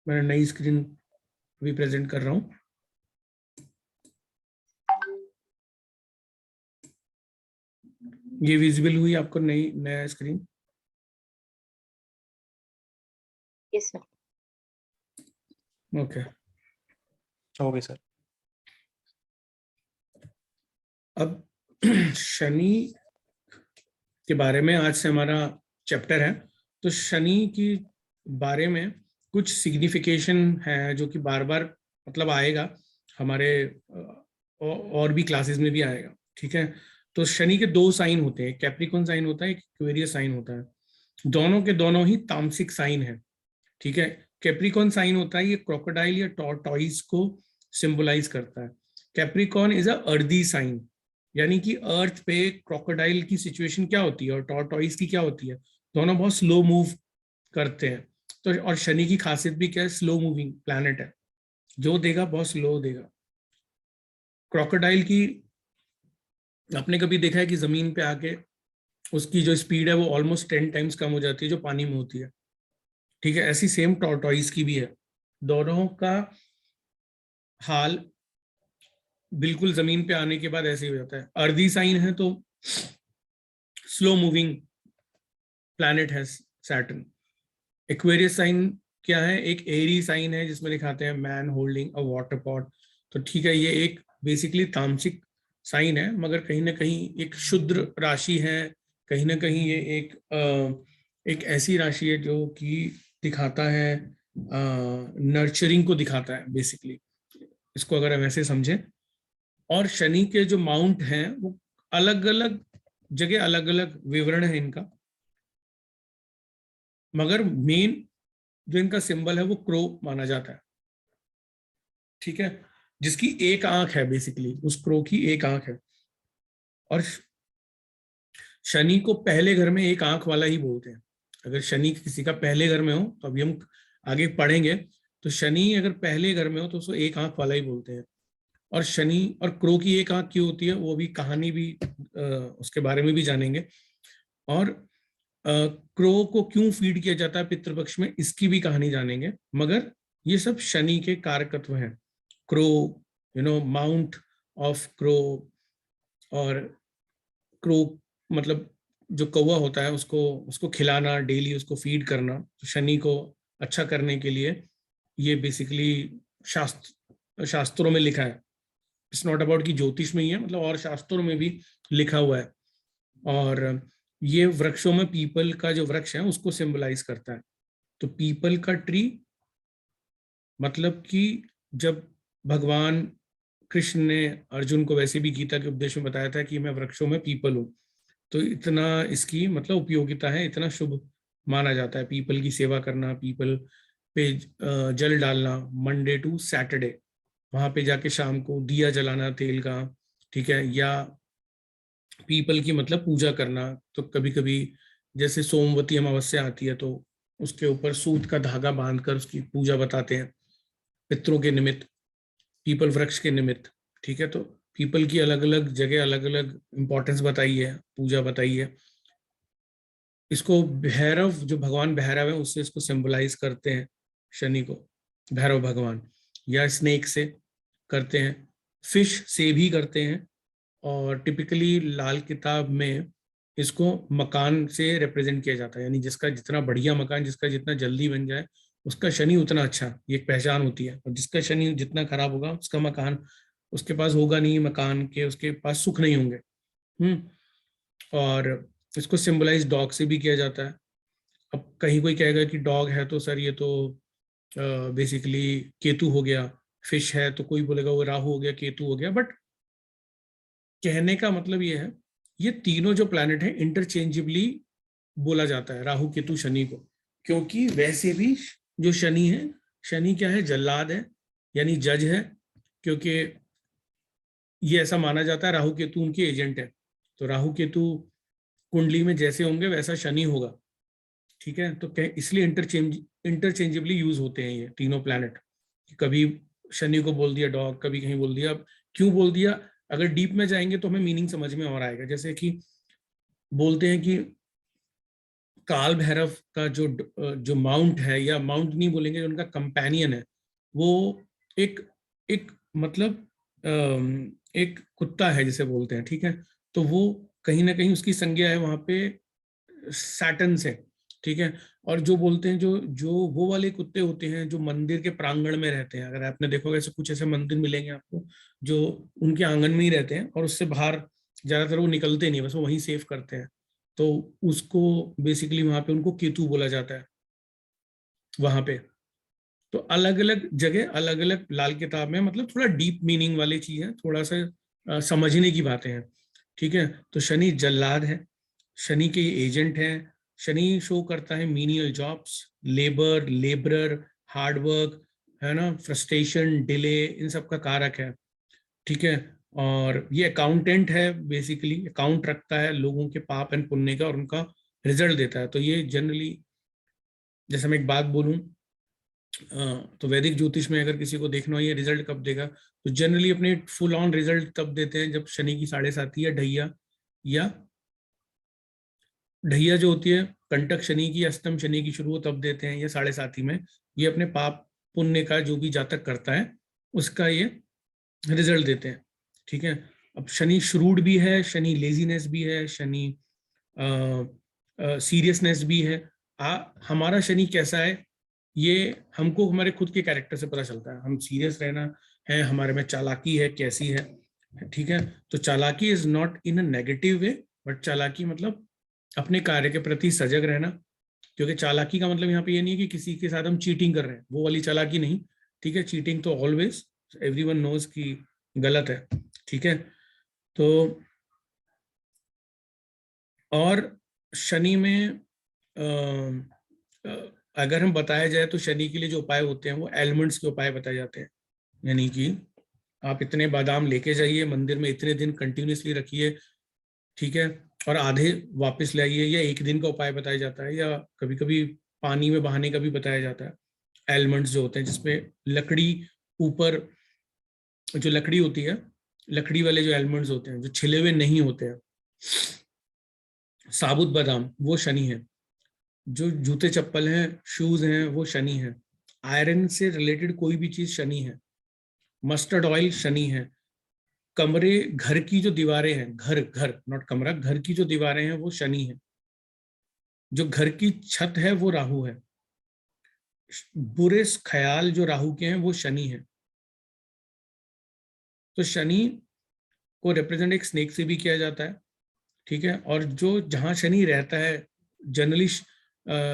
मैं नई स्क्रीन भी प्रेजेंट कर रहा हूँ। ये विजिबल हुई आपको नया screen? Yes sir. Okay, okay sir. अब शनि के बारे में आज से हमारा चैप्टर है। तो शनि के बारे में कुछ सिग्निफिकेशन है जो कि बार बार मतलब आएगा हमारे और भी क्लासेस में भी आएगा, ठीक है। तो शनि के दो साइन होते हैं, कैप्रिकॉर्न साइन होता है, एक एक्वेरियस साइन होता है। दोनों के दोनों ही तामसिक साइन है, ठीक है। कैप्रिकॉर्न साइन होता है, ये क्रोकोडाइल या टॉर्टॉइस को सिंबलाइज करता है। Capricorn is a earthy sign, यानी कि अर्थ पे क्रोकोडाइल की सिचुएशन क्या होती है और टॉर्टॉइस की क्या होती है, दोनों बहुत स्लो मूव करते हैं। तो और शनि की खासियत भी क्या है, स्लो मूविंग प्लैनेट है, जो देगा बहुत स्लो देगा। क्रोकोडाइल की आपने कभी देखा है कि जमीन पे आके उसकी जो स्पीड है वो ऑलमोस्ट 10 टाइम्स कम हो जाती है जो पानी में होती है, ठीक है। ऐसी सेम टॉर्टॉइस की भी है। दोनों का हाल बिल्कुल जमीन पे आने के बाद ऐसे ही हो जाता है। अर्दी साइन है तो स्लो मूविंग प्लैनेट है सैटर्न। एक्वेरियस साइन क्या है, एक एरी साइन है जिसमें दिखाते हैं man holding a water pot. तो ठीक है, ये एक बेसिकली तामसिक साइन है, मगर कहीं ना कहीं एक शुद्र राशि है, कहीं ना कहीं ये एक ऐसी राशि है जो कि दिखाता है नर्चरिंग को दिखाता है बेसिकली, इसको अगर हम ऐसे समझें। और शनि के जो माउंट हैं वो अलग अलग जगह अलग अलग विवरण है इनका, मगर मेन जो इनका सिंबल है वो क्रो माना जाता है, ठीक है, जिसकी एक आंख है, बेसिकली उस क्रो की एक आंख है। और शनि को पहले घर में एक आंख वाला ही बोलते हैं। अगर शनि किसी का पहले घर में हो, तो अभी हम आगे पढ़ेंगे, तो शनि अगर पहले घर में हो तो उसको एक आंख वाला ही बोलते हैं। और शनि और क्रो की एक आंख क्यों होती है वो भी कहानी भी उसके बारे में भी जानेंगे। और क्रो को क्यों फीड किया जाता है पितृपक्ष में, इसकी भी कहानी जानेंगे। मगर ये सब शनि के कारकत्व हैं। क्रो, माउंट ऑफ क्रो, और क्रो मतलब जो कौवा होता है उसको उसको खिलाना, डेली उसको फीड करना, तो शनि को अच्छा करने के लिए ये बेसिकली शास्त्रों में लिखा है। इट्स नॉट अबाउट कि ज्योतिष में ही है, मतलब और शास्त्रों में भी लिखा हुआ है। और ये वृक्षों में पीपल का जो वृक्ष है उसको सिंबलाइज करता है। तो पीपल का ट्री मतलब कि जब भगवान कृष्ण ने अर्जुन को वैसे भी गीता के उपदेश में बताया था कि मैं वृक्षों में पीपल हूँ, तो इतना इसकी मतलब उपयोगिता है, इतना शुभ माना जाता है पीपल की सेवा करना, पीपल पे जल डालना मंडे टू सैटरडे, वहां पे जाके शाम को दिया जलाना तेल का, ठीक है, या पीपल की मतलब पूजा करना। तो कभी कभी जैसे सोमवती अमावस्या आती है तो उसके ऊपर सूत का धागा बांधकर उसकी पूजा बताते हैं पितरों के निमित्त, पीपल वृक्ष के निमित्त, ठीक है। तो पीपल की अलग अलग जगह अलग अलग इंपॉर्टेंस बताई है, पूजा बताई है। इसको भैरव, जो भगवान भैरव है उससे इसको सिंबलाइज करते हैं शनि को, भैरव भगवान, या स्नेक से करते हैं, फिश से भी करते हैं। और टिपिकली लाल किताब में इसको मकान से रिप्रेजेंट किया जाता है, यानी जिसका जितना बढ़िया मकान, जिसका जितना जल्दी बन जाए उसका शनि उतना अच्छा, ये एक पहचान होती है। और जिसका शनि जितना खराब होगा उसका मकान उसके पास होगा नहीं, मकान के उसके पास सुख नहीं होंगे। और इसको सिंबलाइज डॉग से भी किया जाता है। अब कहीं कोई कहेगा कि डॉग है तो सर ये तो बेसिकली केतु हो गया, फिश है तो कोई बोलेगा वो राहु हो गया, केतु हो गया। बट कहने का मतलब ये है, ये तीनों जो प्लैनेट है इंटरचेंजेबली बोला जाता है राहु केतु शनि को, क्योंकि वैसे भी जो शनि है, शनि क्या है, जल्लाद है, यानी जज है। क्योंकि ये ऐसा माना जाता है राहु केतु उनके एजेंट है, तो राहु केतु कुंडली में जैसे होंगे वैसा शनि होगा, ठीक है। तो इसलिए इंटरचेंजेबली यूज होते हैं ये तीनों प्लैनेट। कभी शनि को बोल दिया डॉग, कभी कहीं बोल दिया। क्यों बोल दिया, अगर डीप में जाएंगे तो हमें मीनिंग समझ में और आएगा। जैसे कि बोलते हैं कि काल भैरव का जो माउंट है, या माउंट नहीं बोलेंगे, जो उनका कंपेनियन है, वो एक एक मतलब एक कुत्ता है जिसे बोलते हैं, ठीक है। तो वो कहीं ना कहीं उसकी संज्ञा है वहां पे सैटर्न से, ठीक है। और जो बोलते हैं, जो जो वो वाले कुत्ते होते हैं जो मंदिर के प्रांगण में रहते हैं, अगर आपने देखोगे ऐसे कुछ ऐसे मंदिर मिलेंगे आपको जो उनके आंगन में ही रहते हैं और उससे बाहर ज्यादातर वो निकलते नहीं, बस वो वहीं सेव करते हैं। तो उसको बेसिकली वहां पे उनको केतु बोला जाता है वहां पे। तो अलग अलग जगह अलग अलग लाल किताब में मतलब थोड़ा डीप मीनिंग वाली चीज है, थोड़ा सा समझने की बातें हैं, ठीक है। तो शनि जल्लाद है, शनि के एजेंट हैं। शनि शो करता है मीनियल जॉब्स, लेबरर, हार्डवर्क, है ना, फ्रस्ट्रेशन, डिले, इन सब का कारक है, ठीक है। और ये अकाउंटेंट है, बेसिकली अकाउंट रखता है लोगों के पाप एंड पुण्य का और उनका रिजल्ट देता है। तो ये जनरली, जैसे मैं एक बात बोलूं, तो वैदिक ज्योतिष में अगर किसी को देखना हो ये रिजल्ट कब देगा, तो जनरली अपने फुल ऑन रिजल्ट तब देते हैं जब शनि की 7.5 या ढैया, या ढैया जो होती है कंटक शनि की, अष्टम शनि की शुरू तब देते हैं, या 7.5 में ये अपने पाप पुण्य का जो भी जातक करता है उसका ये रिजल्ट देते हैं, ठीक है। अब शनि श्रूड भी है, शनि लेजीनेस भी है, शनि सीरियसनेस भी है। हमारा शनि कैसा है ये हमको हमारे खुद के कैरेक्टर से पता चलता है। हम सीरियस रहना है, हमारे में चालाकी है कैसी है, ठीक है। तो चालाकी is not in a negative way, but चालाकी मतलब अपने कार्य के प्रति सजग रहना। क्योंकि चालाकी का मतलब यहाँ पे ये नहीं है कि किसी के साथ हम चीटिंग कर रहे हैं, वो वाली चालाकी नहीं, ठीक है। चीटिंग तो ऑलवेज एवरीवन नोज कि गलत है, ठीक है। तो और शनि में अगर हम बताया जाए तो शनि के लिए जो उपाय होते हैं वो एलिमेंट्स के उपाय बताए जाते हैं। यानी कि आप इतने बादाम लेके जाइए मंदिर में, इतने दिन कंटिन्यूसली रखिए, ठीक है, और आधे वापस ले आइए, या एक दिन का उपाय बताया जाता है, या कभी कभी पानी में बहाने का भी बताया जाता है। एलिमेंट्स जो होते हैं जिसपे लकड़ी ऊपर, जो लकड़ी होती है, लकड़ी वाले जो एलिमेंट्स होते हैं जो छिले हुए नहीं होते हैं, साबुत बादाम वो शनि है। जो जूते चप्पल हैं, शूज हैं, वो शनि है। आयरन से रिलेटेड कोई भी चीज शनि है। मस्टर्ड ऑयल शनि है। कमरे, घर की जो दीवारें हैं, घर घर नॉट कमरा, घर की जो दीवारें हैं वो शनि है। जो घर की छत है वो राहु है। बुरे ख्याल जो राहु के हैं वो शनि है। तो शनि को रिप्रेजेंट एक स्नेक से भी किया जाता है, ठीक है। और जो जहां शनि रहता है जनरली,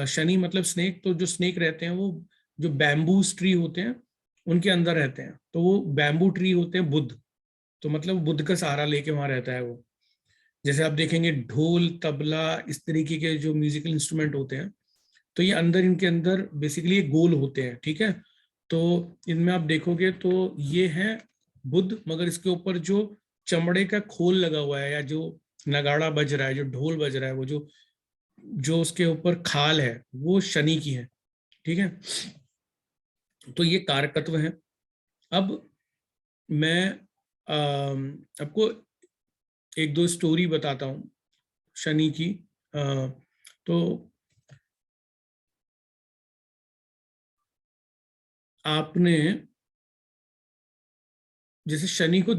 शनि मतलब स्नेक, तो जो स्नेक रहते हैं वो जो बैम्बू ट्री होते हैं उनके अंदर रहते हैं। तो वो बैम्बू ट्री होते हैं बुध, तो मतलब बुध का सहारा लेके वहां रहता है वो। जैसे आप देखेंगे ढोल, तबला, इस तरीके के जो म्यूजिकल इंस्ट्रूमेंट होते हैं, तो ये अंदर, इनके अंदर बेसिकली ये गोल होते हैं, ठीक है। तो इनमें आप देखोगे तो ये है बुध, मगर इसके ऊपर जो चमड़े का खोल लगा हुआ है, या जो नगाड़ा बज रहा है, जो ढोल बज रहा है, वो जो जो उसके ऊपर खाल है वो शनि की है, ठीक है। तो ये कारकत्व है। अब मैं आपको एक दो स्टोरी बताता हूँ शनि की। तो आपने जैसे शनि को